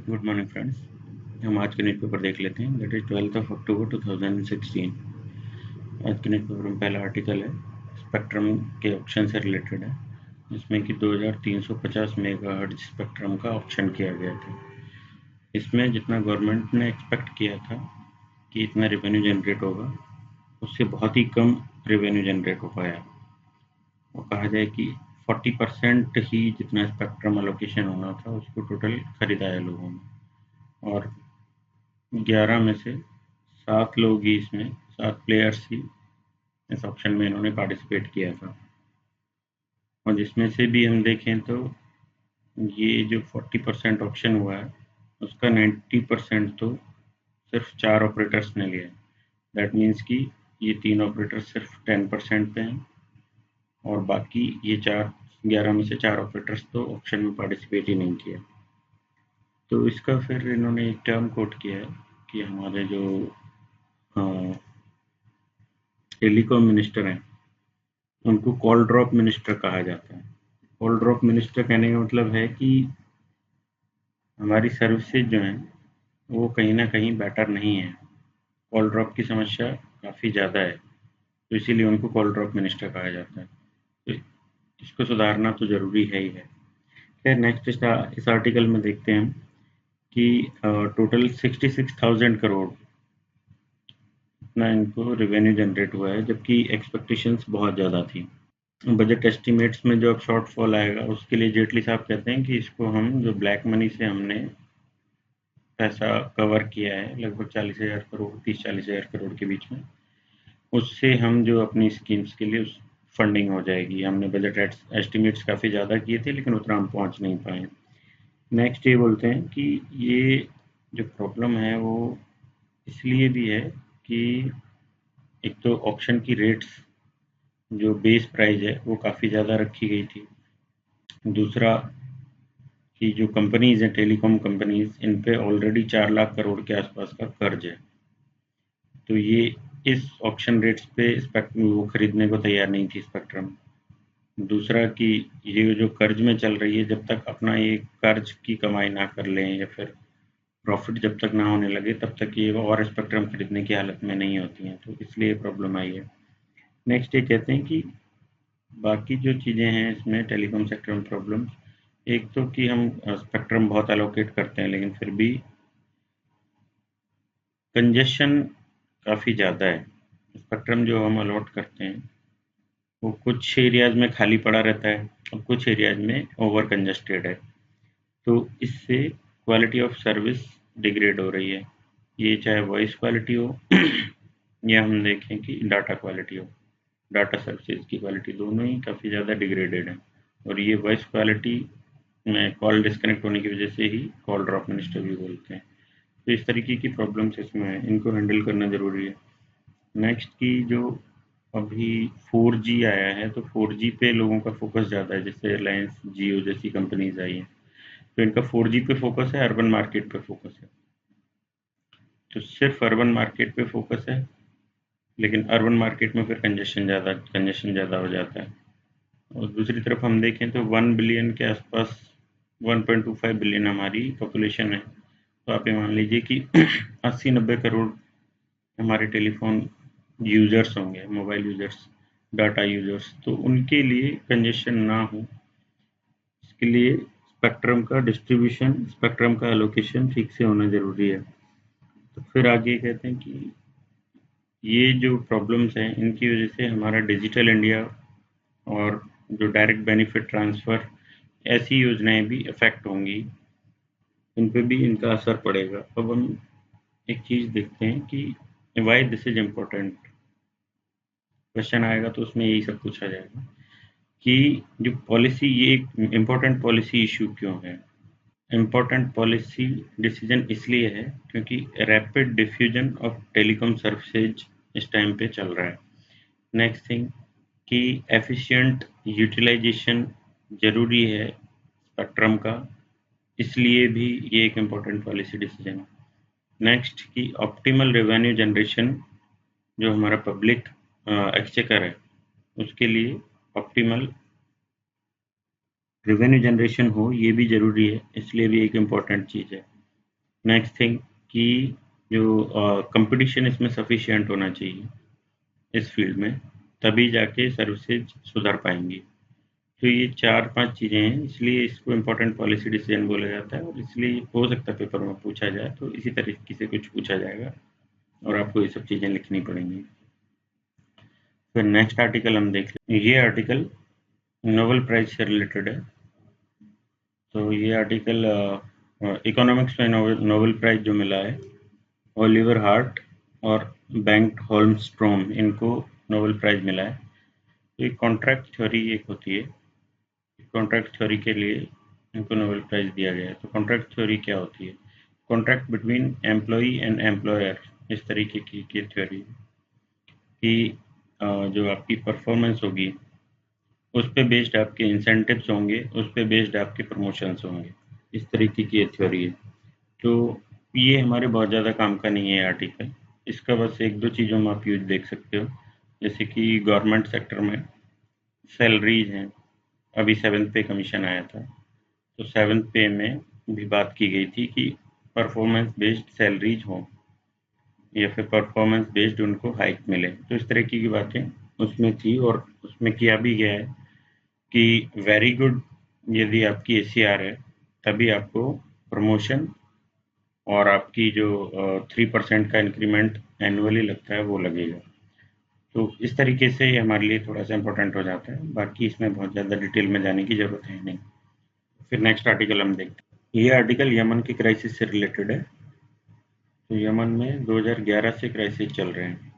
Good morning friends. हम आज के न्यूज़ पेपर देख लेते हैं। दैट इज 12 अक्टूबर 2016। आज के न्यूज़ पेपर में पहला आर्टिकल है, स्पेक्ट्रम के ऑप्शन से रिलेटेड है, जिसमें कि 2350 मेगाहर्ट्ज स्पेक्ट्रम का ऑप्शन किया गया था। इसमें जितना गवर्नमेंट ने एक्सपेक्ट किया था कि इतना रेवेन्यू जनरेट होगा, उससे बहुत ही कम रेवेन्यू जनरेट हो पाया। और कहा जाए कि 40% ही जितना स्पेक्ट्रम एलोकेशन होना था उसको टोटल खरीदा है लोगों ने। और 11 में से 7 लोग ही इसमें 7 प्लेयर्स ही इस ऑप्शन में इन्होंने पार्टिसिपेट किया था। और जिसमें से भी हम देखें तो ये जो 40% ऑप्शन हुआ है उसका 90% तो सिर्फ 4 ऑपरेटर्स ने लिया है। दैट मीन्स कि ये 3 ऑपरेटर्स सिर्फ 10% पे हैं और बाकी ये 11 में से 4 ऑपरेटर्स तो ऑप्शन में पार्टिसिपेट ही नहीं किया। तो इसका फिर इन्होंने एक टर्म कोट किया है कि हमारे जो टेलीकॉम मिनिस्टर हैं उनको कॉल ड्रॉप मिनिस्टर कहा जाता है। कॉल ड्रॉप मिनिस्टर कहने का मतलब है कि हमारी सर्विसेज जो हैं वो कहीं ना कहीं बेटर नहीं है। कॉल ड्रॉप की समस्या काफ़ी ज़्यादा है, तो इसीलिए उनको कॉल ड्रॉप मिनिस्टर कहा जाता है। तो इसको सुधारना तो ज़रूरी है ही है। खैर, नेक्स्ट इस आर्टिकल में देखते हैं कि टोटल 66,000 करोड़ इतना इनको रेवेन्यू जनरेट हुआ है, जबकि एक्सपेक्टेशंस बहुत ज़्यादा थी। बजट एस्टिमेट्स में जो अब शॉर्टफॉल आएगा उसके लिए जेटली साहब कहते हैं कि इसको हम जो ब्लैक मनी से हमने पैसा कवर किया है लगभग 40,000 करोड़, 30-40,000 करोड़ के बीच में, उससे हम जो अपनी स्कीम्स के लिए उस फंडिंग हो जाएगी। हमने बजट एस्टिमेट्स काफ़ी ज़्यादा किए थे लेकिन उतना हम पहुंच नहीं पाए। नेक्स्ट ये बोलते हैं कि ये जो प्रॉब्लम है वो इसलिए भी है कि एक तो ऑप्शन की रेट्स जो बेस प्राइस है वो काफ़ी ज़्यादा रखी गई थी। दूसरा कि जो कंपनीज हैं, टेलीकॉम कंपनीज, इन पे ऑलरेडी 4 लाख करोड़ के आसपास का कर्ज है, तो ये इस ऑप्शन रेट्स पे वो खरीदने को तैयार नहीं थी स्पेक्ट्रम। दूसरा कि ये जो कर्ज में चल रही है, जब तक अपना ये कर्ज की कमाई ना कर लें या फिर प्रॉफिट जब तक ना होने लगे तब तक ये और स्पेक्ट्रम खरीदने की हालत में नहीं होती हैं, तो इसलिए प्रॉब्लम आई है। नेक्स्ट ये कहते हैं कि बाकी जो चीज़ें हैं इसमें टेलीकॉम सेक्टर में प्रॉब्लम, एक तो कि हम स्पेक्ट्रम बहुत एलोकेट करते हैं लेकिन फिर भी कंजेशन काफ़ी ज़्यादा है। स्पेक्ट्रम जो हम अलॉट करते हैं वो कुछ एरियाज़ में खाली पड़ा रहता है और कुछ एरियाज़ में ओवर कंजस्टेड है, तो इससे क्वालिटी ऑफ सर्विस डिग्रेड हो रही है। ये चाहे वॉइस क्वालिटी हो या हम देखें कि डाटा क्वालिटी हो, डाटा सर्विसेज की क्वालिटी, दोनों ही काफ़ी ज़्यादा डिग्रेडेड है। और ये वॉइस क्वालिटी में कॉल डिस्कनेक्ट होने की वजह से ही कॉल ड्रॉप मिनिस्टर भी बोलते हैं। तो इस तरीके की प्रॉब्लम्स इसमें है, इनको हैंडल करना ज़रूरी है। नेक्स्ट की जो अभी 4G आया है तो 4G पे लोगों का फोकस ज़्यादा है, जैसे रिलायंस जियो जैसी कंपनीज आई हैं, तो इनका 4G पे फोकस है, अर्बन मार्केट पे फोकस है। तो सिर्फ अर्बन मार्केट पे फोकस है, लेकिन अर्बन मार्केट में फिर कंजेशन ज़्यादा हो जाता है। और दूसरी तरफ हम देखें तो 1 बिलियन के आसपास, 1.25 बिलियन हमारी पॉपुलेशन है, तो आप ये मान लीजिए कि 80-90 करोड़ हमारे टेलीफोन यूजर्स होंगे, मोबाइल यूजर्स, डाटा यूजर्स, तो उनके लिए कंजेशन ना हो इसके लिए स्पेक्ट्रम का डिस्ट्रीब्यूशन, स्पेक्ट्रम का एलोकेशन ठीक से होना ज़रूरी है। तो फिर आगे कहते हैं कि ये जो प्रॉब्लम्स हैं इनकी वजह से हमारा डिजिटल इंडिया और जो डायरेक्ट बेनिफिट ट्रांसफ़र ऐसी योजनाएं भी अफेक्ट होंगी, उन पे भी इनका असर पड़ेगा। अब हम एक चीज़ देखते हैं कि why this is important. Question आएगा तो उसमें यही सब पूछा जाएगा कि जो पॉलिसी, ये एक इम्पोर्टेंट पॉलिसी इशू क्यों है। इम्पोर्टेंट पॉलिसी डिसीजन इसलिए है क्योंकि rapid diffusion of telecom services इस टाइम पे चल रहा है। नेक्स्ट थिंग कि एफिशिएंट यूटिलाइजेशन ज़रूरी है स्पेक्ट्रम का, इसलिए भी ये एक इम्पोर्टेंट पॉलिसी डिसीजन है। नेक्स्ट कि ऑप्टिमल रेवेन्यू जनरेशन, जो हमारा पब्लिक एक्सचेकर है उसके लिए ऑप्टिमल रेवेन्यू जनरेशन हो, ये भी ज़रूरी है, इसलिए भी एक इम्पॉर्टेंट चीज़ है। नेक्स्ट थिंग कि जो कंपटीशन इसमें सफिशिएंट होना चाहिए इस फील्ड में, तभी जाके सर्विसेज सुधर पाएंगी। तो ये 4-5 चीज़ें हैं, इसलिए इसको इम्पोर्टेंट पॉलिसी डिसीजन बोला जाता है, और इसलिए हो सकता है पेपर में पूछा जाए, तो इसी तरीके से कुछ पूछा जाएगा और आपको ये सब चीज़ें लिखनी पड़ेंगी। फिर नेक्स्ट आर्टिकल हम देख लें। ये आर्टिकल नोबेल प्राइज से रिलेटेड है। तो ये आर्टिकल इकोनॉमिक्स में नोबेल प्राइज जो मिला है, ओलिवर हार्ट और बेंट होल्मस्ट्रोम, इनको नोबेल प्राइज मिला है। तो एक कॉन्ट्रैक्ट थ्योरी एक होती है, कॉन्ट्रैक्ट थ्योरी के लिए इनको नोबेल प्राइज दिया गया है। तो कॉन्ट्रैक्ट थ्योरी क्या होती है? Contract between employee and employer, इस तरीके की थ्योरी कि जो आपकी परफॉर्मेंस होगी उस पे बेस्ड आपके इंसेंटिव्स होंगे, उस पे बेस्ड आपके प्रमोशंस होंगे, इस तरीके की ये थ्योरी है। तो ये हमारे बहुत ज़्यादा काम का नहीं है आर्टिकल, इसका बस एक दो चीज़ों में आप यूज देख सकते हो, जैसे कि गवर्नमेंट सेक्टर में सैलरीज हैं। अभी 7th पे कमीशन आया था, तो 7th पे में भी बात की गई थी कि परफॉर्मेंस बेस्ड सैलरीज हों या फिर परफॉर्मेंस बेस्ड उनको हाइक मिले। तो इस तरह की बातें उसमें थी, और उसमें किया भी गया है कि वेरी गुड यदि आपकी एसीआर है, तभी आपको प्रमोशन और आपकी जो 3% का इंक्रीमेंट एनुअली लगता है वो लगेगा। तो इस तरीके से ये हमारे लिए थोड़ा सा इम्पोर्टेंट हो जाता है, बाकी इसमें बहुत ज़्यादा डिटेल में जाने की ज़रूरत है नहीं। फिर नेक्स्ट आर्टिकल हम देखते हैं। ये आर्टिकल यमन के क्राइसिस से रिलेटेड है। तो यमन में 2011 से क्राइसिस चल रहे हैं।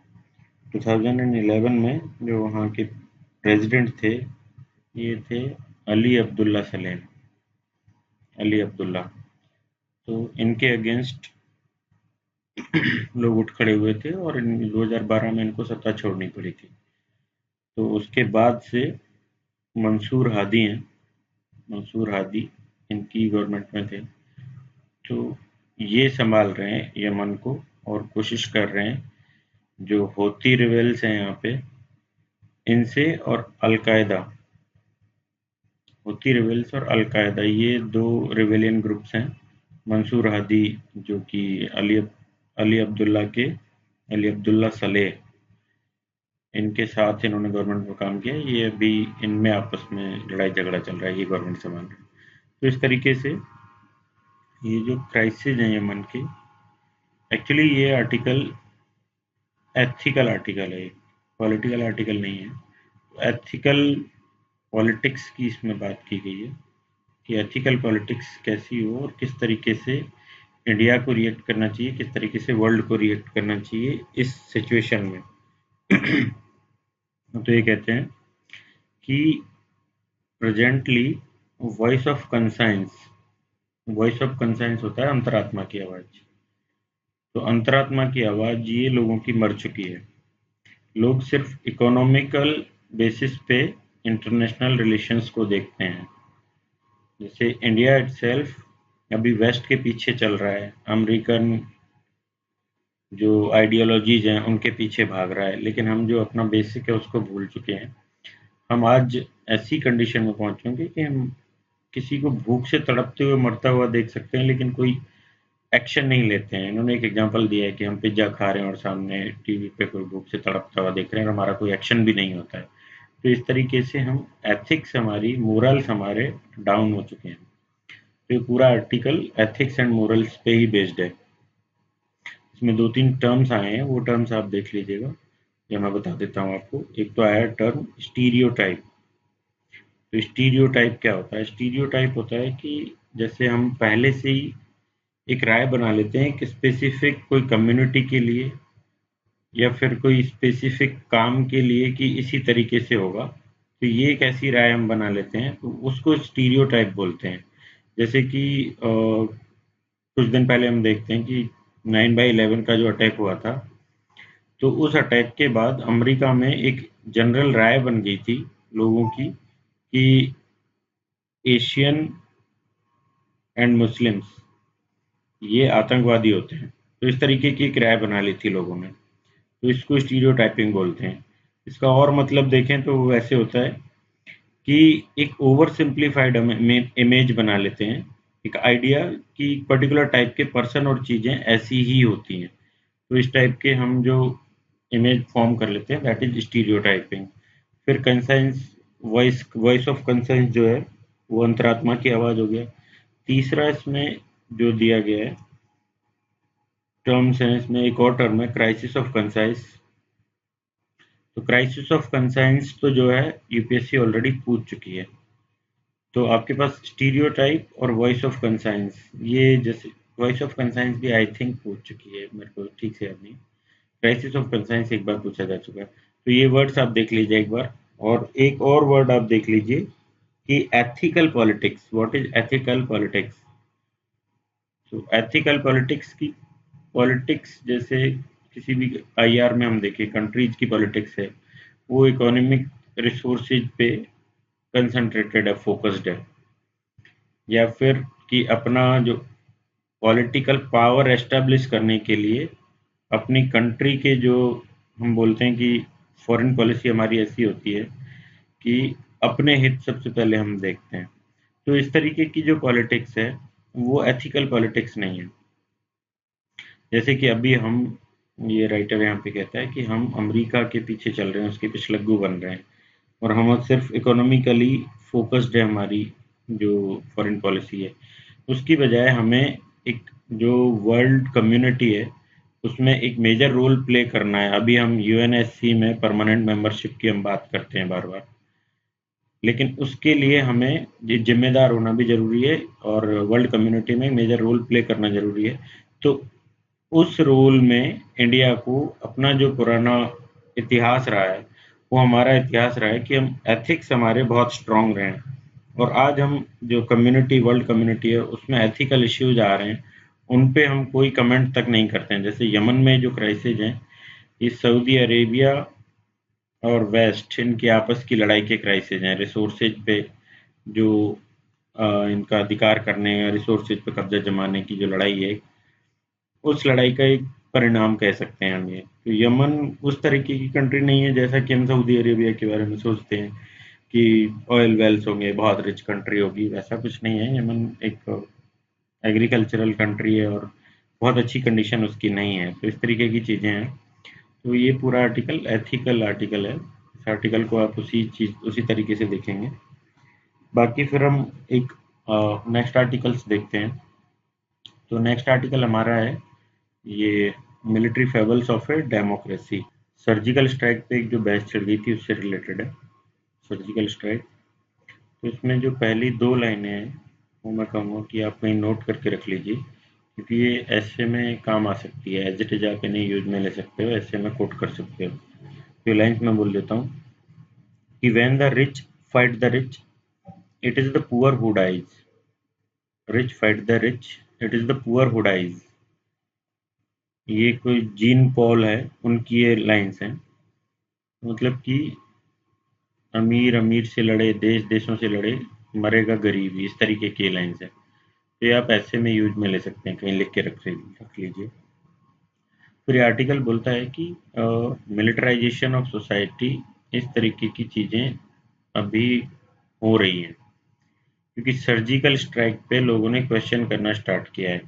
2011 में जो वहाँ के प्रेसिडेंट थे, ये थे अली अब्दुल्ला सलेम, अली अब्दुल्ला। तो इनके अगेंस्ट लोग उठ खड़े हुए थे और 2012 में इनको सत्ता छोड़नी पड़ी थी। तो उसके बाद से मंसूर हादी हैं, मंसूर हादी इनकी गवर्नमेंट में थे। तो ये संभाल रहे हैं यमन को और कोशिश कर रहे हैं जो होती रिवेल्स हैं यहाँ पे, इनसे और अलकायदा, होती रिवेल्स और अलकायदा, ये दो रिवेलियन ग्रुप्स हैं। मंसूर हादी जो कि अली अब्दुल्ला के, अली अब्दुल्ला सलेह, इनके साथ इन्होंने गवर्नमेंट में काम किया। ये अभी इनमें आपस में लड़ाई झगड़ा चल रहा है, ये गवर्नमेंट संभाल रहे हैं। तो इस तरीके से ये जो क्राइसिस हैं यमन के, एक्चुअली ये आर्टिकल एथिकल आर्टिकल है, पॉलिटिकल आर्टिकल नहीं है। एथिकल पॉलिटिक्स की इसमें बात की गई है कि एथिकल पॉलिटिक्स कैसी हो और किस तरीके से इंडिया को रिएक्ट करना चाहिए, किस तरीके से वर्ल्ड को रिएक्ट करना चाहिए इस सिचुएशन में। तो ये कहते हैं कि presently voice of conscience, voice of conscience होता है अंतरात्मा की आवाज़। तो अंतरात्मा की आवाज़ ये लोगों की मर चुकी है। लोग सिर्फ इकोनॉमिकल बेसिस पे इंटरनेशनल रिलेशंस को देखते हैं। जैसे इंडिया इटसेल्फ अभी वेस्ट के पीछे चल रहा है, अमेरिकन जो आइडियोलॉजीज हैं उनके पीछे भाग रहा है, लेकिन हम जो अपना बेसिक है उसको भूल चुके हैं। हम आज ऐसी कंडीशन में पहुंचे होंगे कि हम किसी को भूख से तड़पते हुए मरता हुआ देख सकते हैं, लेकिन कोई एक्शन नहीं लेते हैं। इन्होंने एक एग्जांपल दिया है कि हम पिज्जा खा रहे हैं और सामने टीवी पे कोई भूख से तड़पता हुआ देख रहे हैं और हमारा कोई एक्शन भी नहीं होता है। तो इस तरीके से हम एथिक्स, हमारी मोरल्स हमारे डाउन हो चुके हैं। तो ये पूरा आर्टिकल एथिक्स एंड मोरल्स पे ही बेस्ड है। इसमें 2-3 टर्म्स आए हैं, वो टर्म्स आप देख लीजिएगा या मैं बता देता हूँ आपको। एक तो आया टर्म स्टीरियोटाइप। तो स्टीरियोटाइप क्या होता है? स्टीरियोटाइप होता है कि जैसे हम पहले से ही एक राय बना लेते हैं कि स्पेसिफिक कोई कम्युनिटी के लिए या फिर कोई स्पेसिफिक काम के लिए कि इसी तरीके से होगा, तो ये एक ऐसी राय हम बना लेते हैं, तो उसको स्टीरियोटाइप बोलते हैं। जैसे कि कुछ दिन पहले हम देखते हैं कि 9/11 का जो अटैक हुआ था, तो उस अटैक के बाद अमेरिका में एक जनरल राय बन गई थी लोगों की कि एशियन एंड मुस्लिम्स ये आतंकवादी होते हैं। तो इस तरीके की एक राय बना ली थी लोगों ने, तो इसको स्टीरियोटाइपिंग बोलते हैं। इसका और मतलब देखें तो वो ऐसे होता है कि एक ओवर सिंप्लीफाइड इमेज बना लेते हैं एक आइडिया कि पर्टिकुलर टाइप के पर्सन और चीज़ें ऐसी ही होती हैं। तो इस टाइप के हम जो इमेज फॉर्म कर लेते हैं, दैट इज स्टीरियोटाइपिंग। फिर conscience, voice voice of conscience जो है वो अंतरात्मा की आवाज़ हो गया। तीसरा इसमें जो दिया गया है टर्म्स है, इसमें एक और टर्म है क्राइसिस ऑफ कंसाइंस। तो क्राइसिस ऑफ कंसाइंस तो जो है यूपीएससी ऑलरेडी पूछ चुकी है। तो आपके पास स्टीरियोटाइप और वॉइस ऑफ कंसाइंस, ये जैसे वॉइस ऑफ कंसाइंस भी आई थिंक पूछ चुकी है, मेरे को ठीक से याद नहीं। क्राइसिस ऑफ कंसाइंस एक बार पूछा जा चुका है। तो ये वर्ड्स आप देख लीजिए एक बार, और एक और वर्ड आप देख लीजिए कि ethical politics. What is ethical politics? तो एथिकल पॉलिटिक्स की, पॉलिटिक्स जैसे किसी भी आईआर में हम देखें कंट्रीज की पॉलिटिक्स है, वो इकोनॉमिक रिसोर्सेज पे कंसंट्रेटेड है, फोकस्ड है। या फिर कि अपना जो पॉलिटिकल पावर एस्टेब्लिश करने के लिए अपनी कंट्री के जो, हम बोलते हैं कि फॉरेन पॉलिसी हमारी ऐसी होती है कि अपने हित सबसे पहले हम देखते हैं। तो इस तरीके की जो पॉलिटिक्स है वो एथिकल पॉलिटिक्स नहीं है। जैसे कि अभी हम, ये राइटर यहाँ पे कहता है कि हम अमेरिका के पीछे चल रहे हैं, उसके पिछलग्गू बन रहे हैं, और हम सिर्फ इकोनॉमिकली फोकस्ड है हमारी जो फॉरेन पॉलिसी है। उसकी बजाय हमें एक जो वर्ल्ड कम्युनिटी है उसमें एक मेजर रोल प्ले करना है। अभी हम यूएनएससी में परमानेंट मेंबरशिप की हम बात करते हैं बार बार, लेकिन उसके लिए हमें ये जिम्मेदार होना भी ज़रूरी है और वर्ल्ड कम्युनिटी में मेजर रोल प्ले करना ज़रूरी है। तो उस रोल में इंडिया को अपना जो पुराना इतिहास रहा है, वो हमारा इतिहास रहा है कि हम एथिक्स हमारे बहुत स्ट्रांग रहे हैं। और आज हम जो कम्युनिटी, वर्ल्ड कम्युनिटी है, उसमें एथिकल इश्यूज आ रहे हैं, उन पे हम कोई कमेंट तक नहीं करते हैं। जैसे यमन में जो क्राइसिस हैं, ये सऊदी अरेबिया और वेस्ट, इनकी आपस की लड़ाई के क्राइसिस हैं। रिसोर्सेज पे जो इनका अधिकार करने, रिसोर्सेज पे कब्जा जमाने की जो लड़ाई है, उस लड़ाई का एक परिणाम कह सकते हैं हम ये। तो यमन उस तरीके की कंट्री नहीं है जैसा कि हम सऊदी अरेबिया के बारे में सोचते हैं कि ऑयल वेल्स होंगे, बहुत रिच कंट्री होगी। वैसा कुछ नहीं है। यमन एक एग्रीकल्चरल कंट्री है और बहुत अच्छी कंडीशन उसकी नहीं है। तो इस तरीके की चीज़ें हैं। तो ये पूरा आर्टिकल एथिकल आर्टिकल है। इस आर्टिकल को आप उसी तरीके से देखेंगे। बाकी फिर हम एक नेक्स्ट आर्टिकल्स देखते हैं। तो नेक्स्ट आर्टिकल हमारा है ये military fables of a democracy. Surgical strike पे एक जो बहस छिड़ गई थी उससे रिलेटेड है सर्जिकल स्ट्राइक। तो इसमें जो पहली दो लाइनें हैं वो मैं कहूँगा कि आप कहीं नोट करके रख लीजिए, क्योंकि ये ऐसे में काम आ सकती है। एज इट इज आप इन्हें यूज में ले सकते हो, ऐसे में कोट कर सकते हो। तो लाइन्स मैं बोल देता हूँ कि when the rich fight the rich, it is the poor who dies. Rich fight the rich, it is the poor who dies. ये कोई जीन पॉल है, उनकी ये लाइन्स हैं। मतलब कि अमीर अमीर से लड़े, देश देशों से लड़े, मरेगा गरीब, इस तरीके की लाइन्स है। तो ये आप ऐसे में यूज में ले सकते हैं, कहीं लिख के रख लीजिए। फिर ये आर्टिकल बोलता है कि मिलिटराइजेशन ऑफ सोसाइटी, इस तरीके की चीज़ें अभी हो रही हैं क्योंकि सर्जिकल स्ट्राइक पे लोगों ने क्वेश्चन करना स्टार्ट किया है।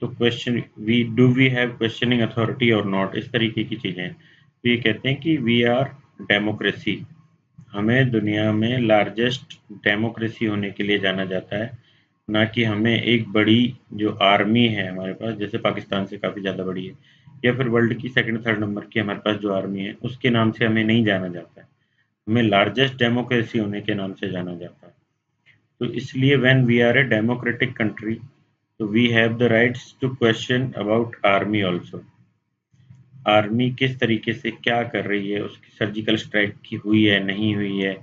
तो question, we have questioning authority और नॉट, इस तरीके की चीज़ें। तो ये कहते हैं कि वी आर डेमोक्रेसी, हमें दुनिया में लार्जेस्ट डेमोक्रेसी होने के लिए जाना जाता है, ना कि हमें एक बड़ी जो आर्मी है हमारे पास, जैसे पाकिस्तान से काफ़ी ज़्यादा बड़ी है, या फिर वर्ल्ड की सेकंड थर्ड नंबर की हमारे पास जो आर्मी है उसके नाम से हमें नहीं जाना जाता है। हमें लार्जेस्ट डेमोक्रेसी होने के नाम से जाना जाता है। तो इसलिए when we are a democratic country, तो we have the rights to question about army also. Army किस तरीके से क्या कर रही है, उसकी सर्जिकल स्ट्राइक की हुई है, नहीं हुई है,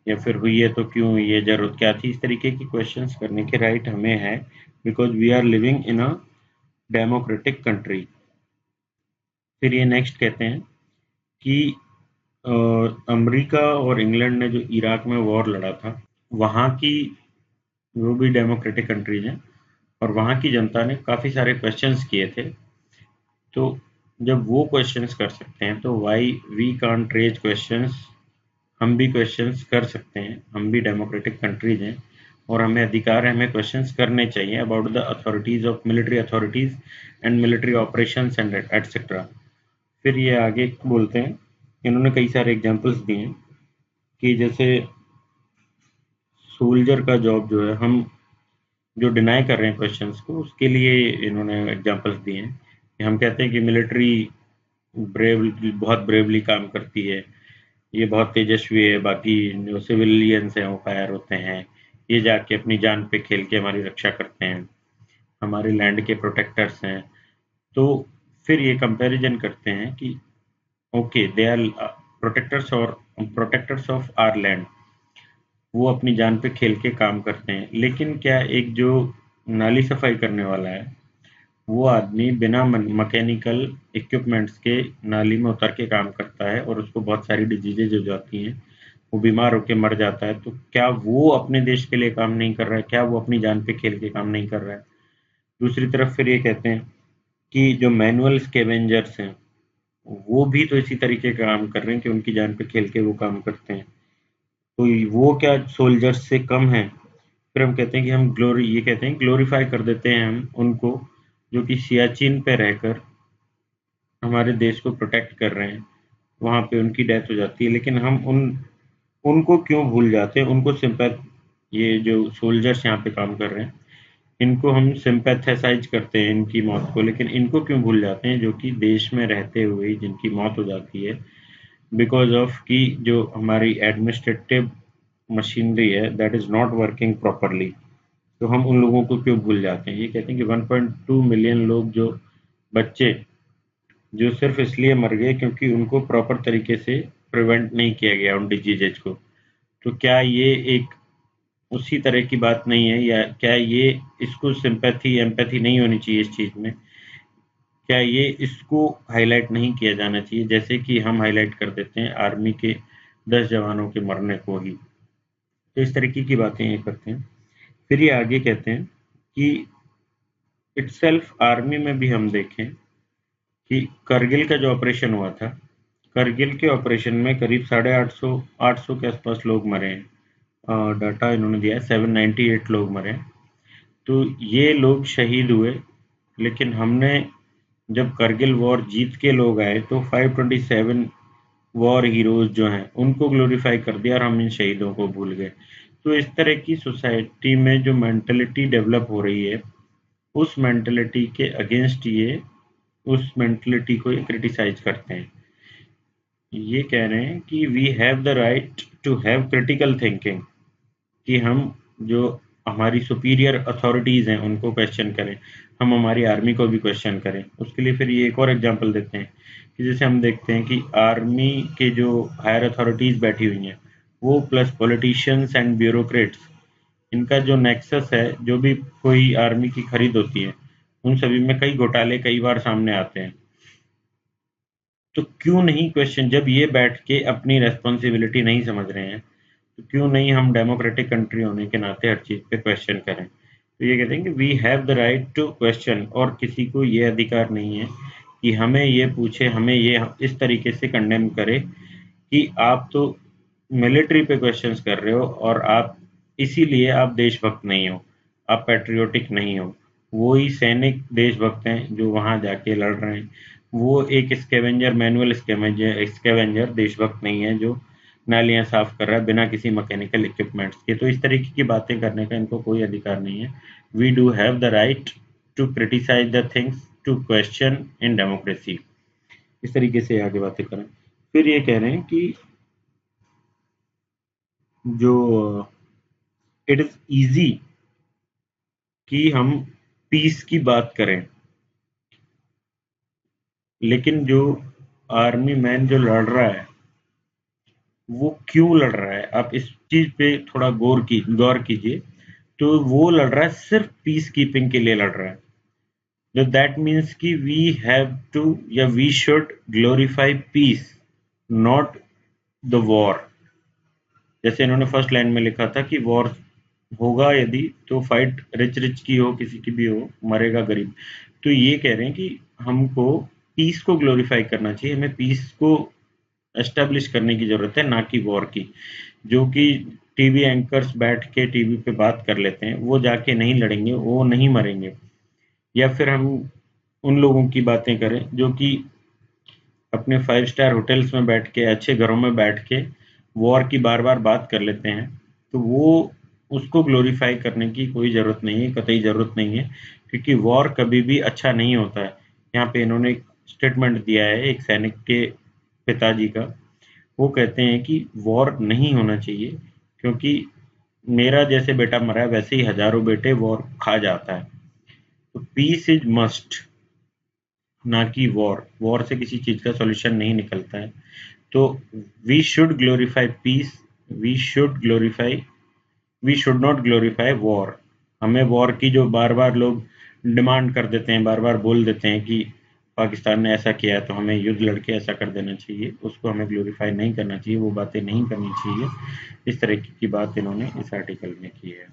या फिर हुई है तो क्यों हुई है, जरूरत क्या थी, इस तरीके की क्वेश्चंस करने के राइट हमें है, because we are living in a democratic country. फिर ये नेक्स्ट कहते हैं कि अमेरिका और इंग्लैंड ने जो इराक में वॉर लड़ा था, वहाँ की, वो भी डेमोक्रेटिक कंट्रीज हैं, और वहाँ की जनता ने काफ़ी सारे क्वेश्चंस किए थे। तो जब वो क्वेश्चंस कर सकते हैं तो why we can't raise questions, हम भी क्वेश्चंस कर सकते हैं, हम भी डेमोक्रेटिक कंट्रीज हैं। और हमें अधिकार है, हमें क्वेश्चंस करने चाहिए about the authorities of military authorities and military operations and etcetera. फिर ये आगे बोलते हैं, इन्होंने कई सारे एग्जांपल्स दिए हैं कि जैसे सोल्जर का जॉब जो है, हम जो डिनाई कर रहे हैं क्वेश्चंस को, उसके लिए इन्होंने एग्जांपल्स दिए हैं कि हम कहते हैं कि मिलिट्री बहुत ब्रेवली काम करती है, ये बहुत तेजस्वी है, बाकी जो सिविलियंस हैं वो फायर होते हैं, ये जाके अपनी जान पे खेल के हमारी रक्षा करते हैं, हमारे लैंड के प्रोटेक्टर्स हैं। तो फिर ये कंपैरिजन करते हैं कि okay, they are protectors of our land, वो अपनी जान पे खेल के काम करते हैं, लेकिन क्या एक जो नाली सफाई करने वाला है, वो आदमी बिना मैकेनिकल इक्विपमेंट्स के नाली में उतर के काम करता है और उसको बहुत सारी डिजीजेज हो जाती हैं, वो बीमार होकर मर जाता है, तो क्या वो अपने देश के लिए काम नहीं कर रहा है? क्या वो अपनी जान पे खेल के काम नहीं कर रहा है? दूसरी तरफ फिर ये कहते हैं कि जो मैनुअल स्कैवेंजर्स हैं, वो भी तो इसी तरीके का काम कर रहे हैं कि उनकी जान पे खेल के वो काम करते हैं, तो वो क्या सोल्जर्स से कम है? फिर हम कहते हैं कि ये कहते हैं ग्लोरीफाई कर देते हैं हम उनको जो कि सियाचिन पे रहकर हमारे देश को प्रोटेक्ट कर रहे हैं, वहाँ पे उनकी डेथ हो जाती है, लेकिन हम उनको क्यों भूल जाते हैं? उनको सिंपैथ ये जो सोल्जर्स यहाँ पे काम कर रहे हैं, इनको हम सिंपैथेसाइज करते हैं इनकी मौत को, लेकिन इनको क्यों भूल जाते हैं जो कि देश में रहते हुए जिनकी मौत हो जाती है बिकॉज ऑफ कि जो हमारी एडमिनिस्ट्रेटिव मशीनरी है that is not working properly. तो हम उन लोगों को क्यों भूल जाते हैं? ये कहते हैं कि 1.2 मिलियन लोग, जो बच्चे, जो सिर्फ इसलिए मर गए क्योंकि उनको प्रॉपर तरीके से प्रिवेंट नहीं किया गया उन डिजीजेज को। तो क्या ये एक उसी तरह की बात नहीं है, या क्या ये इसको सिंपैथी एम्पैथी नहीं होनी चाहिए इस चीज में? क्या ये इसको हाईलाइट नहीं किया जाना चाहिए जैसे कि हम हाईलाइट कर देते हैं आर्मी के 10 जवानों के मरने को ही? तो इस तरीके की बातें ये करते हैं। फिर ये आगे कहते हैं कि इटसेल्फ आर्मी में भी हम देखें कि करगिल का जो ऑपरेशन हुआ था, करगिल के ऑपरेशन में करीब 850 के आसपास लोग मरे हैं। डाटा इन्होंने दिया है 798 लोग मरे हैं। तो ये लोग शहीद हुए, लेकिन हमने जब करगिल वॉर जीत के लोग आए तो 527 वॉर हीरोज जो हैं उनको ग्लोरीफाई कर दिया और हम इन शहीदों को भूल गए। तो इस तरह की सोसाइटी में जो मेंटलिटी डेवलप हो रही है, उस मेंटलिटी के अगेंस्ट ये उस मेंटलिटी को ये क्रिटिसाइज करते हैं। ये कह रहे हैं कि we have the right to have critical thinking, कि हम जो हमारी सुपीरियर अथॉरिटीज हैं उनको क्वेश्चन करें, हम हमारी आर्मी को भी क्वेश्चन करें। उसके लिए फिर ये एक और एग्जांपल देते हैं कि जैसे हम देखते हैं कि आर्मी के जो हायर अथॉरिटीज बैठी हुई हैं, वो प्लस पॉलिटिशियंस एंड ब्यूरोक्रेट्स, इनका जो नेक्सस है, जो भी कोई आर्मी की खरीद होती है, उन सभी में कई घोटाले कई बार सामने आते हैं। तो क्यों नहीं क्वेश्चन, जब ये बैठ के अपनी रेस्पॉन्सिबिलिटी नहीं समझ रहे हैं, तो क्यों नहीं हम डेमोक्रेटिक कंट्री होने के नाते हर चीज पे क्वेश्चन करें? तो ये कहते हैं कि we have the right to question, और किसी को ये अधिकार नहीं है कि हमें ये पूछे, हमें ये इस तरीके से कंडेम करे कि आप तो मिलिट्री पे क्वेश्चंस कर रहे हो और आप इसीलिए आप देशभक्त नहीं हो, आप पैट्रियोटिक नहीं हो। वो ही सैनिक देशभक्त हैं जो वहां जाके लड़ रहे हैं। वो एक स्कैवेंजर, मैनुअल स्कैवेंजर देशभक्त नहीं है जो नालियां साफ कर रहा है बिना किसी मैकेनिकल इक्विपमेंट्स के। तो इस तरीके की बातें करने का इनको कोई अधिकार नहीं है। We do have the right to criticise the things, to question in democracy. इस तरीके से आगे बातें करें। फिर ये कह रहे हैं कि जो इट इज इजी कि हम पीस की बात करें, लेकिन जो आर्मी मैन जो लड़ रहा है, वो क्यों लड़ रहा है? आप इस चीज पे थोड़ा गौर कीजिए। तो वो लड़ रहा है सिर्फ पीस कीपिंग के लिए लड़ रहा है। तो दैट मीन्स कि वी हैव टू, या we should glorify peace, not the war. जैसे इन्होंने फर्स्ट लाइन में लिखा था कि वॉर होगा यदि तो फाइट रिच रिच की हो, किसी की भी हो, मरेगा गरीब। तो ये कह रहे हैं कि हमको पीस को ग्लोरीफाई करना चाहिए, हमें पीस को एस्टेब्लिश करने की जरूरत है, ना कि वॉर की, जो कि टीवी एंकर्स बैठ के टीवी पे बात कर लेते हैं, वो जाके नहीं लड़ेंगे, वो नहीं मरेंगे। या फिर हम उन लोगों की बातें करें जो कि अपने 5 स्टार होटल्स में बैठ के, अच्छे घरों में बैठ के वॉर की बार-बार बात कर लेते हैं, तो वो उसको ग्लोरीफाई करने की कोई ज़रूरत नहीं है, कतई ज़रूरत नहीं है, क्योंकि वॉर कभी भी अच्छा नहीं होता है। यहाँ पे इन्होंने एक स्टेटमेंट दिया है एक सैनिक के पिताजी का। वो कहते हैं कि वॉर नहीं होना चाहिए, क्योंकि मेरा जैसे बेटा मरा है वैसे ही हज़ारों बेटे वॉर खा जाता है। तो पीस इज़ मस्ट, ना कि वॉर। वॉर से किसी चीज़ का सॉल्यूशन नहीं निकलता है। तो we should glorify peace, we should glorify we should not glorify war. हमें वॉर की जो बार-बार लोग डिमांड कर देते हैं, बार-बार बोल देते हैं कि पाकिस्तान ने ऐसा किया है तो हमें युद्ध लड़के ऐसा कर देना चाहिए, उसको हमें ग्लोरीफाई नहीं करना चाहिए, वो बातें नहीं करनी चाहिए। इस तरह की बात इन्होंने इस आर्टिकल में की है।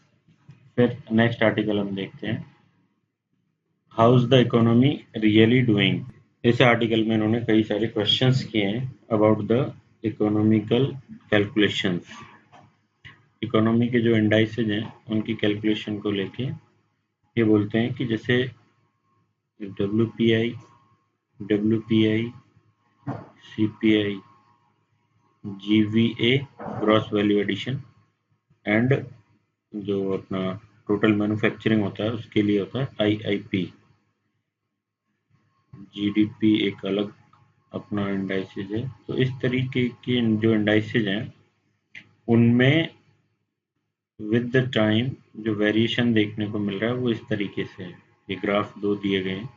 फिर नेक्स्ट आर्टिकल हम देखते हैं, how is the economy really doing. इस आर्टिकल में इन्होंने कई सारे क्वेश्चंस किए हैं about the economical calculations. Economy के जो इंडाइसेज हैं उनकी कैलकुलेशन को लेके ये बोलते हैं कि जैसे WPI, WPI, CPI, GVA gross value addition, and जो अपना टोटल मैन्युफैक्चरिंग होता है उसके लिए होता है IIP। GDP एक अलग अपना इंडाइसेज है। तो इस तरीके के जो इंडाइसेज हैं उनमें विद द टाइम जो वेरिएशन देखने को मिल रहा है वो इस तरीके से है। ये ग्राफ दो दिए गए हैं,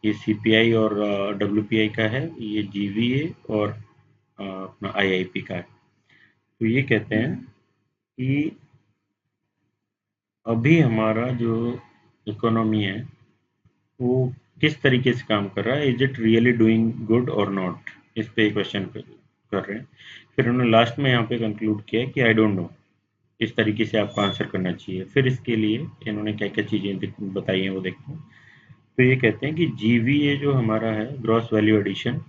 ये CPI और WPI का है, ये GVA और अपना IIP का है। तो ये कहते हैं कि अभी हमारा जो इकोनॉमी है वो किस तरीके से काम कर रहा है, is it really doing good और नॉट, इस पे एक क्वेश्चन कर रहे हैं। फिर उन्होंने लास्ट में यहाँ पे कंक्लूड किया है कि आई डोंट नो, इस तरीके से आपको आंसर करना चाहिए। फिर इसके लिए इन्होंने क्या क्या चीज़ें बताई हैं वो देखते हैं। तो ये कहते हैं कि GVA जो हमारा है ग्रॉस वैल्यू एडिशन,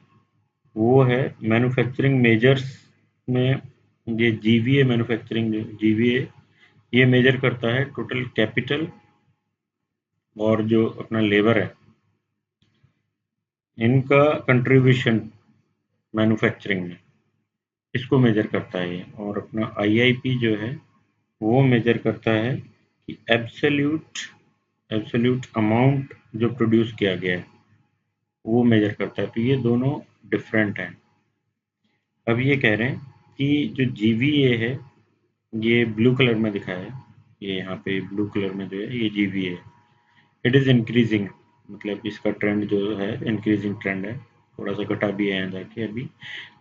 वो है मैन्युफैक्चरिंग मेजर्स में। ये GVA मैन्युफैक्चरिंग GVA ये मेजर करता है टोटल कैपिटल और जो अपना लेबर है इनका कंट्रीब्यूशन मैन्युफैक्चरिंग में, इसको मेजर करता है ये। और अपना IIP जो है वो मेजर करता है कि एब्सोल्यूट अमाउंट जो प्रोड्यूस किया गया है वो मेजर करता है। तो ये दोनों डिफरेंट हैं। अब ये कह रहे हैं कि जो GVA है ये ब्लू कलर में दिखाया है, ये यहाँ पे ब्लू कलर में जो है ये GVA है। इट इज़ इंक्रीजिंग, मतलब इसका ट्रेंड जो है इंक्रीजिंग ट्रेंड है, थोड़ा सा घटा भी है यहाँ जाके अभी,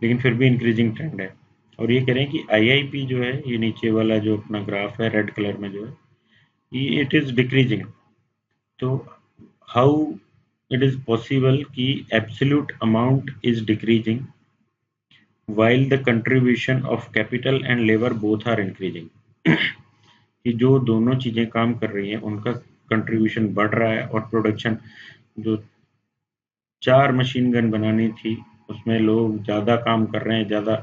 लेकिन फिर भी इंक्रीजिंग ट्रेंड है। और ये कह रहे हैं कि IIP जो है, ये नीचे वाला जो अपना ग्राफ है रेड कलर में जो है, ये इट इज़ डिक्रीजिंग। तो हाउ इट इज़ पॉसिबल कि absolute amount is decreasing while the contribution of capital and labor both are increasing। कि जो दोनों चीज़ें काम कर रही हैं उनका कंट्रीब्यूशन बढ़ रहा है और प्रोडक्शन, जो 4 मशीन गन बनानी थी उसमें लोग ज़्यादा काम कर रहे हैं, ज़्यादा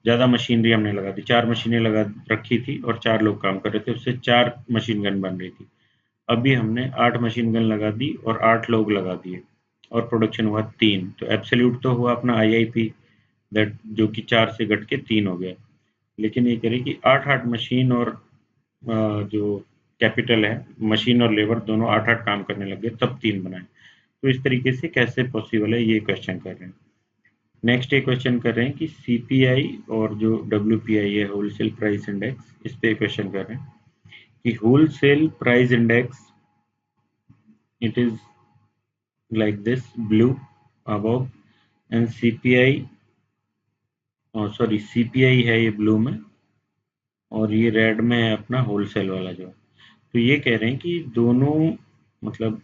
ज़्यादा मशीनरी हमने लगा दी, 4 मशीनें लगा रखी थी और 4 लोग काम कर रहे थे, उससे 4 मशीन गन बन रही थी। अभी हमने 8 मशीन गन लगा दी और 8 लोग लगा दिए और प्रोडक्शन हुआ 3। तो एब्सोल्यूट तो हुआ अपना IIP, दैट जो कि 4 से घट के 3 हो गया। लेकिन ये कह रही कि 8-8 मशीन और जो कैपिटल है, मशीन और लेबर दोनों 8-8 काम करने लग गए तब 3 बनाए। तो इस तरीके से कैसे पॉसिबल है, ये क्वेश्चन कर रहे हैं। नेक्स्ट ये क्वेश्चन कर रहे हैं कि CPI और जो WPI है होलसेल प्राइस इंडेक्स, इस पे क्वेश्चन कर रहे हैं कि wholesale price index it is like this blue above and CPI है ये ब्लू में और ये रेड में है अपना होलसेल वाला जो। तो ये कह रहे हैं कि दोनों, मतलब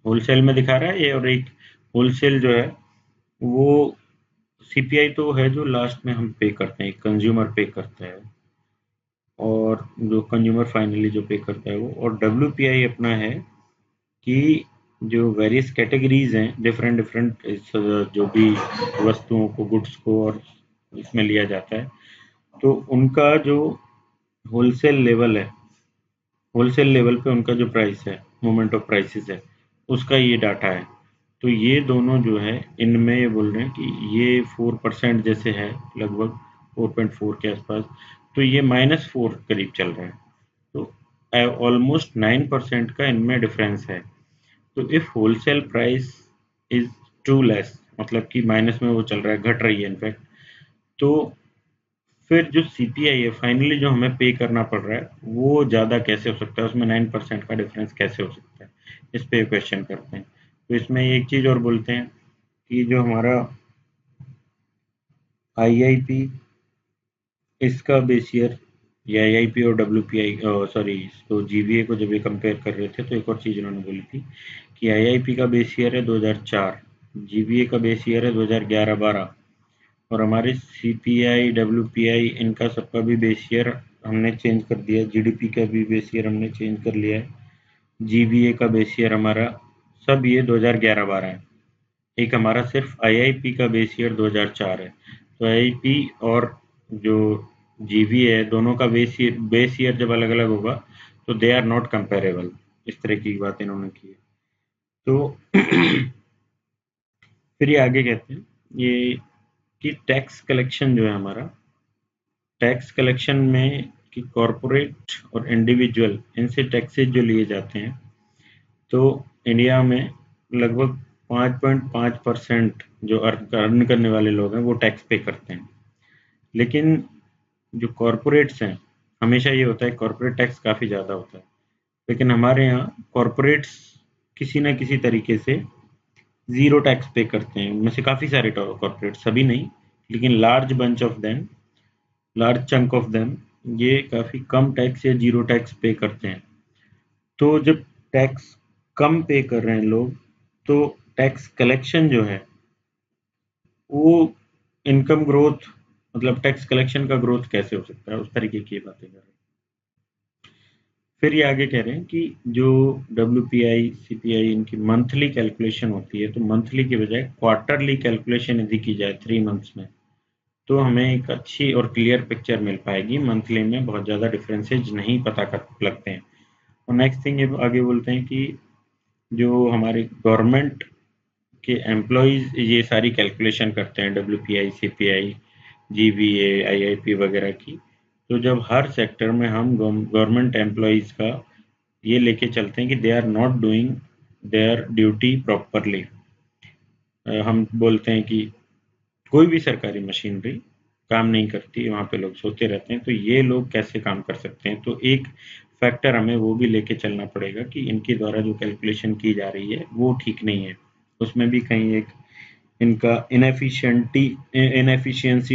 होलसेल में दिखा रहा है ये, और एक होलसेल जो है वो CPI तो है जो लास्ट में हम पे करते हैं, कंज्यूमर पे करता है, और जो कंज्यूमर फाइनली जो पे करता है वो। और WPI अपना है कि जो वेरियस कैटेगरीज हैं, डिफरेंट डिफरेंट जो भी वस्तुओं को, गुड्स को और इसमें लिया जाता है, तो उनका जो होलसेल लेवल है, होलसेल लेवल पे उनका जो प्राइस है, मूवमेंट ऑफ प्राइसेस है, उसका ये डाटा है। तो ये दोनों जो है, इनमें ये बोल रहे हैं कि ये 4% जैसे है, लगभग 4.4 के आसपास, तो ये -4 करीब चल रहा है। तो ऑलमोस्ट 9% का इनमें डिफरेंस है। तो if wholesale price is too less, मतलब कि माइनस में वो चल रहा है, घट रही है इनफैक्ट, तो फिर जो सीपीआई है फाइनली जो हमें पे करना पड़ रहा है, वो ज़्यादा कैसे हो सकता है, उसमें 9% का डिफरेंस कैसे हो सकता है, इस पे क्वेश्चन करते हैं। तो इसमें एक चीज़ और बोलते हैं कि जो हमारा आईआईपी, इसका बेस ईयर, या आईआईपी और डब्ल्यूपीआई, सॉरी, तो जीवीए को जब ये कंपेयर कर रहे थे, तो एक और चीज़ उन्होंने बोली थी कि आईआईपी का बेस ईयर है 2004, जीवीए का बेस ईयर है 2011-12, और हमारे सीपीआई, डब्ल्यूपीआई, इनका सबका भी बेस ईयर हमने चेंज कर दिया, जीडीपी का भी बेस ईयर हमने चेंज कर लिया है, जीवीए का बेस ईयर हमारा, सब ये 2011-12 है। एक हमारा सिर्फ आईआईपी का बेस ईयर 2004 है। तो आईआईपी और जो जीवीए है, दोनों का बेस ईयर जब अलग अलग होगा, तो दे आर नॉट कंपेरेबल। इस तरह की बात इन्होंने की है। तो फिर ये आगे कहते हैं ये कि टैक्स कलेक्शन जो है हमारा, टैक्स कलेक्शन में कि कॉरपोरेट और इंडिविजुअल, इनसे टैक्सेस जो लिए जाते हैं, तो इंडिया में लगभग 5.5% जो अर्न करने वाले लोग हैं, वो टैक्स पे करते हैं। लेकिन जो कॉरपोरेट्स हैं, हमेशा ये होता है कॉरपोरेट टैक्स काफ़ी ज़्यादा होता है, लेकिन हमारे यहाँ कॉरपोरेट्स किसी न किसी तरीके से ज़ीरो टैक्स पे करते हैं। उनमें से काफ़ी सारे कॉरपोरेट, सभी नहीं, लेकिन large bunch of them, large chunk of them, ये काफ़ी कम टैक्स या जीरो टैक्स पे करते हैं। तो जब टैक्स कम पे कर रहे हैं लोग, तो टैक्स कलेक्शन जो है, वो इनकम ग्रोथ, मतलब टैक्स कलेक्शन का ग्रोथ कैसे हो सकता है, उस तरीके की ये बातें कर रहे हैं। फिर ये आगे कह रहे हैं कि जो डब्ल्यूपीआई, सीपीआई, इनकी मंथली कैलकुलेशन होती है, तो मंथली की बजाय क्वार्टरली कैलकुलेशन यदि की जाए 3 मंथ्स में, तो हमें एक अच्छी और क्लियर पिक्चर मिल पाएगी। मंथली में बहुत ज़्यादा डिफरेंसेज नहीं पता कर लगते हैं। और नेक्स्ट थिंग ये आगे बोलते हैं कि जो हमारे गवर्नमेंट के एम्प्लॉइज़ ये सारी कैलकुलेशन करते हैं, डब्ल्यूपीआई, सीपीआई, जीवीए, आईआईपी वगैरह की। तो जब हर सेक्टर में हम गवर्नमेंट एम्प्लॉइज़ का ये लेके चलते हैं कि they are not doing their duty properly, हम बोलते हैं कि कोई भी सरकारी मशीनरी काम नहीं करती, वहाँ पे लोग सोते रहते हैं, तो ये लोग कैसे काम कर सकते हैं। तो एक फैक्टर हमें वो भी लेके चलना पड़ेगा कि इनके द्वारा जो कैलकुलेशन की जा रही है वो ठीक नहीं है, उसमें भी कहीं एक इनका इनएफिशिएंसी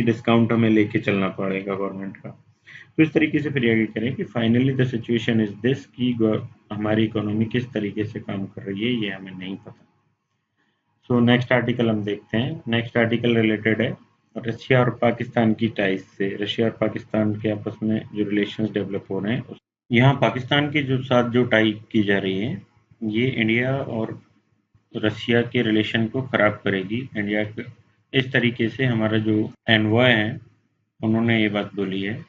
डिस्काउंट हमें लेके चलना पड़ेगा गवर्नमेंट का। तो इस तरीके से फिर आगे करें कि finally the situation is this कि हमारी इकोनॉमी किस तरीके से काम कर रही है, ये हमें नहीं पता। सो नेक्स्ट आर्टिकल हम देखते हैं। नेक्स्ट आर्टिकल रिलेटेड है रशिया और पाकिस्तान की टाइज से। रशिया और पाकिस्तान के आपस में जो रिलेशंस डेवलप हो रहे हैं, यहाँ पाकिस्तान के जो साथ जो टाई की जा रही है, ये इंडिया और रशिया के रिलेशन को खराब करेगी। इंडिया के इस तरीके से हमारा जो एनवॉय है, उन्होंने ये बात बोली है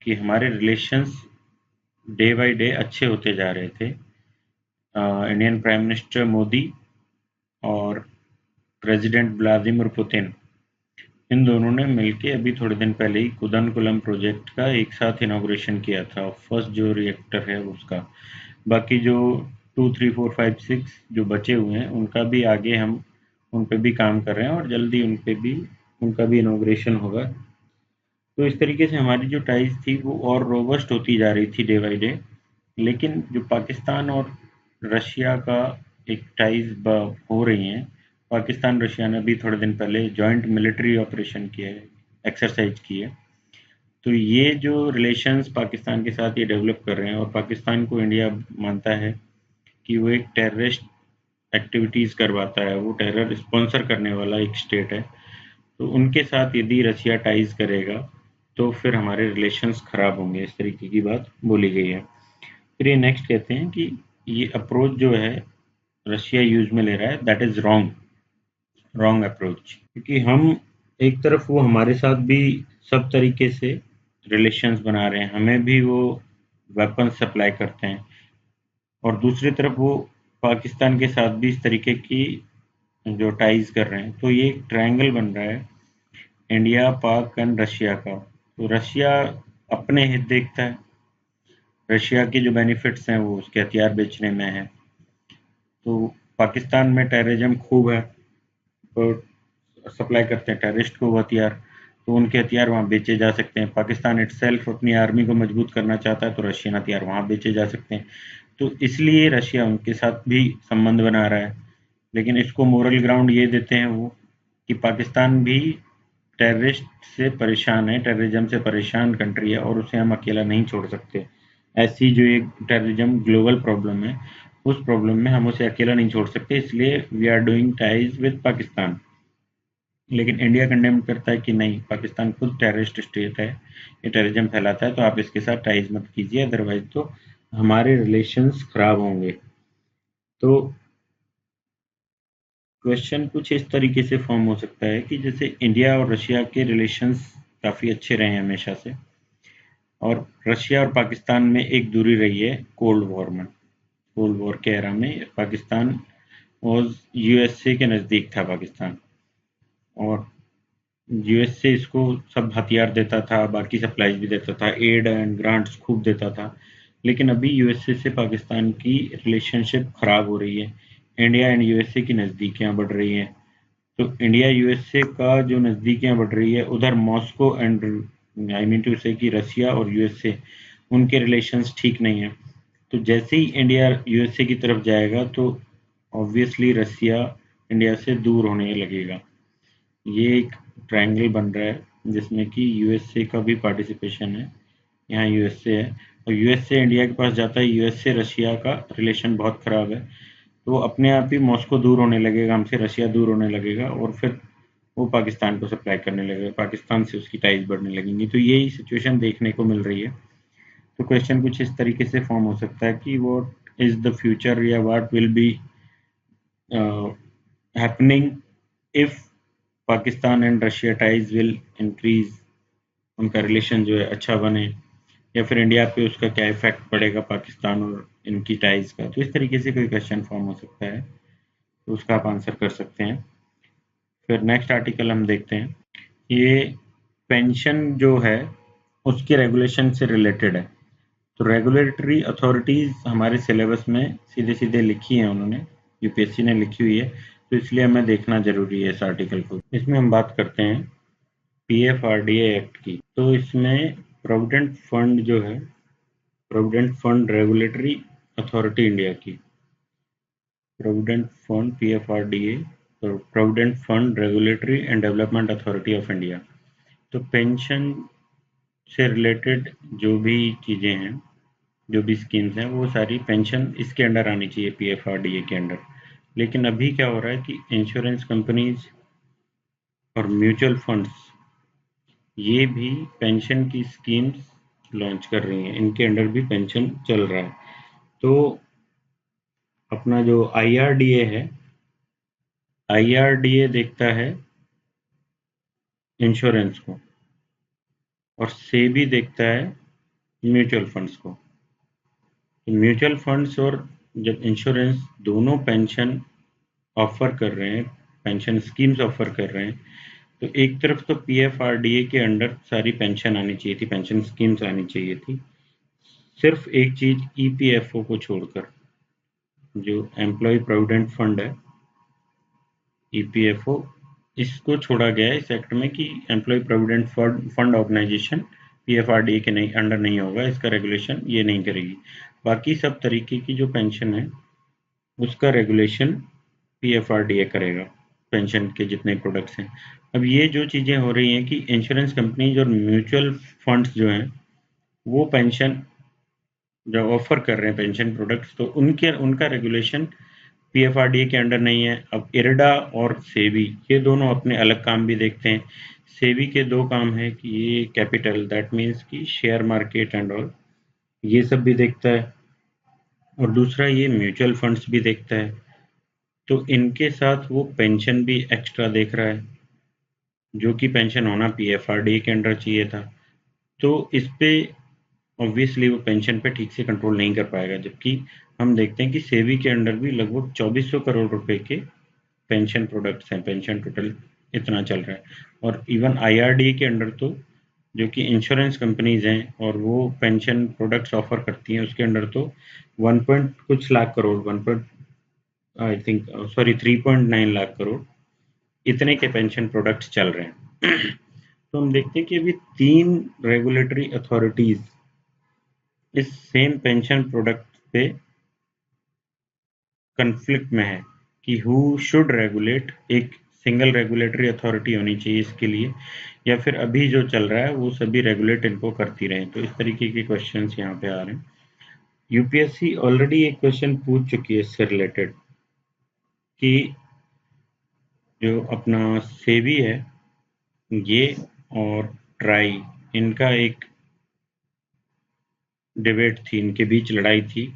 कि हमारे रिलेशंस डे बाय डे अच्छे होते जा रहे थे। इंडियन प्राइम मिनिस्टर मोदी और प्रेसिडेंट व्लादिमीर पुतिन, इन दोनों ने मिलके अभी थोड़े दिन पहले ही कुदनकुलम प्रोजेक्ट का एक साथ इनॉग्रेशन किया था, फर्स्ट जो रिएक्टर है उसका। बाकी जो 2, 3, 4, 5, 6 जो बचे हुए हैं, उनका भी आगे हम उन पे भी काम कर रहे हैं, और जल्दी उनका भी इनॉग्रेशन होगा। तो इस तरीके से हमारी जो टाइज थी वो और रोबस्ट होती जा रही थी डे बाय डे। लेकिन जो पाकिस्तान और रशिया का एक टाइज हो रही हैं, पाकिस्तान रशिया ने भी थोड़े दिन पहले जॉइंट मिलिट्री ऑपरेशन किया है, एक्सरसाइज की है। तो ये जो रिलेशंस पाकिस्तान के साथ ये डेवलप कर रहे हैं, और पाकिस्तान को इंडिया मानता है कि वो एक टेररिस्ट एक्टिविटीज़ करवाता है, वो टेरर स्पॉन्सर करने वाला एक स्टेट है। तो उनके साथ यदि रशिया टाइज करेगा, तो फिर हमारे रिलेशंस खराब होंगे, इस तरीके की बात बोली गई है। फिर ये नेक्स्ट कहते हैं कि ये अप्रोच जो है रशिया यूज में ले रहा है, that is wrong, wrong approach. क्योंकि हम एक तरफ, वो हमारे साथ भी सब तरीके से रिलेशंस बना रहे हैं, हमें भी वो वेपन सप्लाई करते हैं, और दूसरी तरफ वो पाकिस्तान के साथ भी इस तरीके की जो टाइज कर रहे हैं। तो ये एक ट्रायंगल बन रहा है इंडिया, पाक एंड रशिया का। तो रशिया अपने हित देखता है, रशिया के जो बेनिफिट्स हैं वो उसके हथियार बेचने में है। तो पाकिस्तान में टेररिज्म खूब है, तो सप्लाई करते हैं टेररिस्ट को वो हथियार, तो उनके हथियार वहाँ बेचे जा सकते हैं। पाकिस्तान इटसेल्फ अपनी आर्मी को मजबूत करना चाहता है, तो रशियन हथियार वहाँ बेचे जा सकते हैं। तो इसलिए रशिया उनके साथ भी संबंध बना रहा है। लेकिन इसको मोरल ग्राउंड ये देते हैं वो कि पाकिस्तान भी टेररिस्ट से परेशान है, टेररिज्म से परेशान कंट्री है, और उसे हम अकेला नहीं छोड़ सकते। ऐसी जो एक टेररिज्म ग्लोबल प्रॉब्लम है, उस प्रॉब्लम में हम उसे अकेला नहीं छोड़ सकते, इसलिए we are doing ties with Pakistan. लेकिन इंडिया कंडेम करता है कि नहीं, पाकिस्तान खुद टेररिस्ट स्टेट है, ये टेररिज्म फैलाता है, तो आप इसके साथ टाइज मत कीजिए, अदरवाइज तो हमारे रिलेशंस खराब होंगे। तो क्वेश्चन कुछ इस तरीके से फॉर्म हो सकता है कि जैसे इंडिया और रशिया के रिलेशंस काफ़ी अच्छे रहे हैं हमेशा से, और रशिया और पाकिस्तान में एक दूरी रही है कोल्ड वॉर में। कोल्ड वॉर के एरा में पाकिस्तान वॉज यूएसए के नज़दीक था पाकिस्तान, और यूएसए इसको सब हथियार देता था, बाकी सप्लाईज भी देता था, एड एंड ग्रांट्स खूब देता था। लेकिन अभी यूएसए से पाकिस्तान की रिलेशनशिप खराब हो रही है, इंडिया एंड यूएसए की नज़दीकियाँ बढ़ रही हैं। तो इंडिया यूएसए का जो नज़दीकियाँ बढ़ रही है, उधर Moscow and I mean to say कि रसिया और यूएसए, उनके रिलेशंस ठीक नहीं है। तो जैसे ही इंडिया यूएसए की तरफ जाएगा, तो ऑब्वियसली रसिया इंडिया से दूर होने लगेगा। ये एक ट्रायंगल बन रहा है जिसमें कि यूएसए का भी पार्टिसिपेशन है। यहाँ यूएसए है, और यूएसए इंडिया के पास जाता है, यूएसए रशिया का रिलेशन बहुत ख़राब है, तो अपने आप ही मॉस्को दूर होने लगेगा हमसे, रशिया दूर होने लगेगा, और फिर वो पाकिस्तान को सप्लाई करने लगेगा, पाकिस्तान से उसकी टाइज बढ़ने लगेंगी। तो यही सिचुएशन देखने को मिल रही है। तो क्वेश्चन कुछ इस तरीके से फॉर्म हो सकता है कि व्हाट इज द फ्यूचर, या what will be happening if Pakistan and Russia ties will increase, उनका रिलेशन जो है अच्छा बने, या फिर इंडिया पे उसका क्या इफेक्ट पड़ेगा पाकिस्तान और इनकी टाइज का। तो इस तरीके से कोई क्वेश्चन फॉर्म हो सकता है, तो उसका आप आंसर कर सकते हैं। फिर नेक्स्ट आर्टिकल हम देखते हैं। ये पेंशन जो है उसके रेगुलेशन से रिलेटेड है। तो रेगुलेटरी अथॉरिटीज हमारे सिलेबस में सीधे सीधे लिखी है उन्होंने, यूपीएससी ने लिखी हुई है, तो इसलिए हमें देखना जरूरी है इस आर्टिकल को। इसमें हम बात करते हैं पीएफआरडीए एक्ट की। तो इसमें प्रोविडेंट फंड जो है, provident fund regulatory authority India की, provident fund PFRDA, provident fund regulatory and development authority of India. तो पेंशन से रिलेटेड जो भी चीज़ें हैं, जो भी स्कीम्स हैं, वो सारी पेंशन इसके अंडर आनी चाहिए, पीएफआरडीए के अंडर। लेकिन अभी क्या हो रहा है कि इंश्योरेंस कंपनीज और म्यूचुअल फंड्स, ये भी पेंशन की स्कीम्स लॉन्च कर रही हैं, इनके अंडर भी पेंशन चल रहा है। तो अपना जो आईआरडीए है, आईआरडीए देखता है इंश्योरेंस को, और सेबी देखता है म्यूचुअल फंड्स को। तो म्यूचुअल फंड्स और जब इंश्योरेंस दोनों पेंशन ऑफर कर रहे हैं, पेंशन स्कीम्स ऑफर कर रहे हैं, तो एक तरफ तो पीएफआरडीए के अंडर सारी पेंशन आनी चाहिए थी, पेंशन स्कीम्स आनी चाहिए थी। सिर्फ एक चीज ईपीएफओ को छोड़कर, जो एम्प्लॉय प्रोविडेंट फंड है, ईपीएफओ, इसको छोड़ा गया है इस एक्ट में कि employ provident fund organisation PFRDA के नहीं अंडर नहीं होगा, इसका रेगुलेशन ये नहीं करेगी। बाकी सब तरीके की जो पेंशन है उसका रेगुलेशन पीएफआरडीए करेगा, पेंशन के जितने प्रोडक्ट्स हैं। अब ये जो चीज़ें हो रही हैं कि इंश्योरेंस कंपनीज और म्यूचुअल फंड्स जो हैं, वो पेंशन जो ऑफर कर रहे हैं पेंशन प्रोडक्ट्स, तो उनके उनका रेगुलेशन पीएफआरडीए के अंडर नहीं है। अब इरडा और सेबी, ये दोनों अपने अलग काम भी देखते हैं। सेबी के दो काम है कि ये कैपिटल, दैट मीन्स कि शेयर मार्केट एंड ऑल, ये सब भी देखता है, और दूसरा ये म्यूचुअल फंड्स भी देखता है। तो इनके साथ वो पेंशन भी एक्स्ट्रा देख रहा है, जो कि पेंशन होना पीएफआरडीए के अंडर चाहिए था। तो इस पे ऑब्वियसली वो पेंशन पे ठीक से कंट्रोल नहीं कर पाएगा, जबकि हम देखते हैं कि सेबी के अंडर भी लगभग 2400 करोड़ रुपए के पेंशन प्रोडक्ट्स हैं, पेंशन टोटल इतना चल रहा है। और इवन आईआरडीए के अंडर तो, जो कि इंश्योरेंस कंपनीज हैं और वो पेंशन प्रोडक्ट्स ऑफर करती हैं, उसके अंडर तो 1 पॉइंट कुछ lakh crore, 1 point I think sorry 3.9 lakh crore इतने के पेंशन प्रोडक्ट्स चल रहे हैं। तो हम देखते हैं कि अभी 3 रेगुलेटरी अथॉरिटीज इस सेम पेंशन प्रोडक्ट पे कन्फ्लिक्ट में है कि हु शुड रेगुलेट। एक सिंगल रेगुलेटरी अथॉरिटी होनी चाहिए इसके लिए, या फिर अभी जो चल रहा है वो सभी रेगुलेट इनको करती रहे। तो इस तरीके के क्वेश्चंस यहाँ पे आ रहे हैं। यूपीएससी ऑलरेडी एक क्वेश्चन पूछ चुकी है इससे रिलेटेड कि जो अपना सेबी है ये और ट्राई, इनका एक डिबेट थी, इनके बीच लड़ाई थी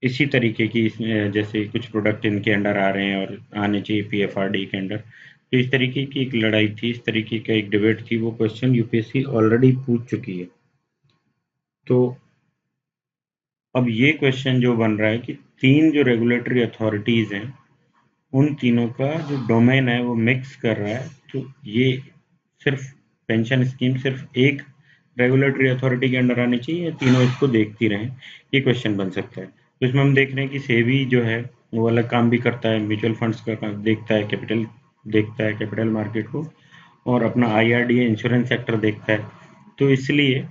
इसी तरीके की। जैसे कुछ प्रोडक्ट इनके अंडर आ रहे हैं और आने चाहिए पीएफआरडी के अंडर, तो इस तरीके की एक लड़ाई थी, इस तरीके का एक डिबेट थी। वो क्वेश्चन यूपीएससी ऑलरेडी पूछ चुकी है। तो अब ये क्वेश्चन जो बन रहा है कि 3 जो रेगुलेटरी अथॉरिटीज हैं उन तीनों का जो डोमेन है वो मिक्स कर रहा है। तो ये सिर्फ पेंशन स्कीम सिर्फ एक रेगुलेटरी अथॉरिटी के अंडर आनी चाहिए या तीनों इसको देखती रहें, ये क्वेश्चन बन सकता है। तो इसमें हम देख रहे हैं कि सेबी जो है वो अलग काम भी करता है, म्यूचुअल फंड्स का काम देखता है, कैपिटल देखता है, कैपिटल मार्केट को, और अपना आईआरडीए इंश्योरेंस सेक्टर देखता है। तो इसलिए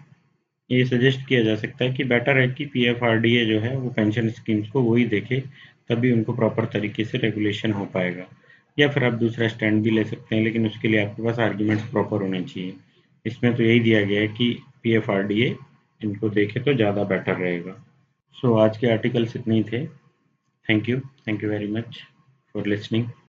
ये सजेस्ट किया जा सकता है कि बेटर है कि पीएफआरडीए जो है वो पेंशन स्कीम्स को वही देखे, तभी उनको प्रॉपर तरीके से रेगुलेशन हो पाएगा। या फिर आप दूसरा स्टैंड भी ले सकते हैं, लेकिन उसके लिए आपके पास आर्ग्यूमेंट्स प्रॉपर होने चाहिए। इसमें तो यही दिया गया है कि पीएफआरडीए इनको देखे तो ज़्यादा बेटर रहेगा। सो आज के आर्टिकल्स इतने ही थे। Thank you very much for listening.